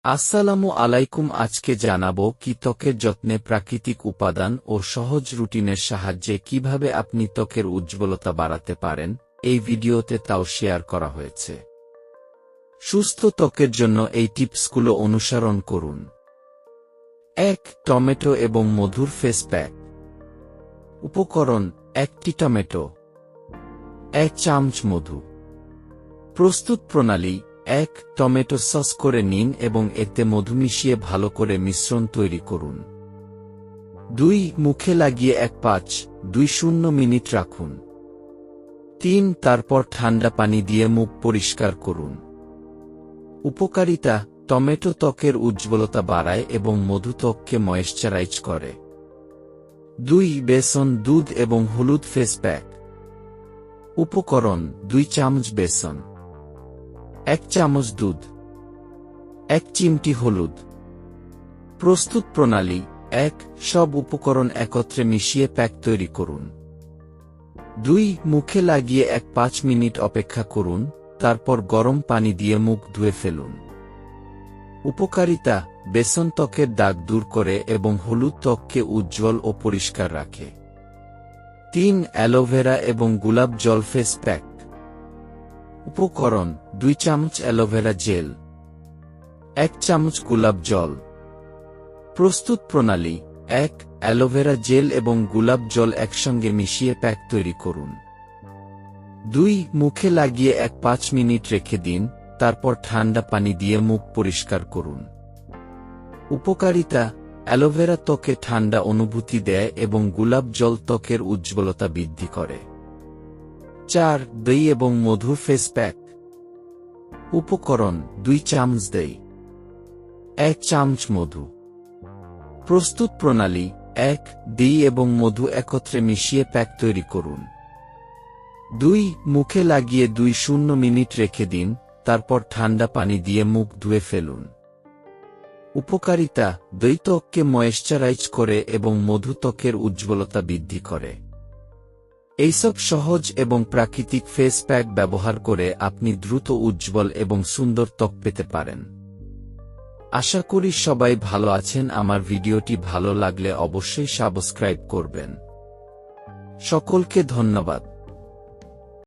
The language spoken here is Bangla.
আসসালামু আলাইকুম। আজকে জানাবো কি ত্বকের যত্নে প্রাকৃতিক উপাদান ও সহজ রুটিনের সাহায্যে কিভাবে আপনি ত্বকের উজ্জ্বলতা বাড়াতে পারেন। এই ভিডিওতে তাও শেয়ার করা হয়েছে। সুস্থ ত্বকের জন্য এই টিপসগুলো অনুসরণ করুন। ১. টমেটো এবং মধুর ফেস প্যাক। উপকরণ: 1টি টমেটো, 1 চামচ মধু। প্রস্তুত প্রণালী: 1. টমেটো সস করে নিন এবং এতে মধু মিশিয়ে ভালো করে মিশ্রণ তৈরি করুন। 2. মুখে লাগিয়ে 1-5-2 মিনিট রাখুন। 3. তারপর ঠান্ডা পানি দিয়ে মুখ পরিষ্কার করুন। উপকারিতা: টমেটো ত্বকের উজ্জ্বলতা বাড়ায় এবং মধু ত্বককে ময়েশ্চারাইজ করে। 2. বেসন, দুধ এবং হলুদ ফেস প্যাক। উপকরণ: 2 চামচ বেসন, 1 চামচ দুধ, 1 চিমটি হলুদ। প্রস্তুত প্রণালী: 1. সব উপকরণ একত্রে মিশিয়ে প্যাক তৈরি করুন। 2. মুখে লাগিয়ে 1-5 মিনিট অপেক্ষা করুন, তারপর গরম পানি দিয়ে মুখ ধুয়ে ফেলুন। উপকারিতা: বেসন ত্বকের দাগ দূর করে এবং হলুদ ত্বককে উজ্জ্বল ও পরিষ্কার রাখে। 3. অ্যালোভেরা এবং গোলাপ জল ফেস প্যাক। উপকরণ: 2 চামচ অ্যালোভেরা জেল, 1 চামচ গোলাপ জল। প্রস্তুত প্রণালী: 1. অ্যালোভেরা জেল এবং গোলাপ জল একসঙ্গে মিশিয়ে প্যাক তৈরি করুন। 2. মুখে লাগিয়ে 1-5 মিনিট রেখে দিন, তারপর ঠান্ডা পানি দিয়ে মুখ পরিষ্কার করুন। উপকারিতা: অ্যালোভেরা ত্বকে ঠান্ডা অনুভূতি দেয় এবং গোলাপ জল ত্বকের উজ্জ্বলতা বৃদ্ধি করে। 4. দই এবং মধু ফেস প্যাক। উপকরণ: 2 চামচ দই, 1 চামচ মধু। প্রস্তুত প্রণালী: 1. দই এবং মধু একত্রে মিশিয়ে প্যাক তৈরি করুন। 2. মুখে লাগিয়ে 2-0 মিনিট রেখে দিন, তারপর ঠান্ডা পানি দিয়ে মুখ ধুয়ে ফেলুন। উপকারিতা: দই ত্বককে ময়েশ্চারাইজ করে এবং মধু ত্বকের উজ্জ্বলতা বৃদ্ধি করে। এইসব সহজ এবং প্রাকৃতিক ফেস প্যাক ব্যবহার করে আপনি দ্রুত উজ্জ্বল এবং সুন্দর ত্বক পেতে পারেন। আশা করি সবাই ভালো আছেন। আমার ভিডিওটি ভালো লাগলে অবশ্যই সাবস্ক্রাইব করবেন। সকলকে ধন্যবাদ।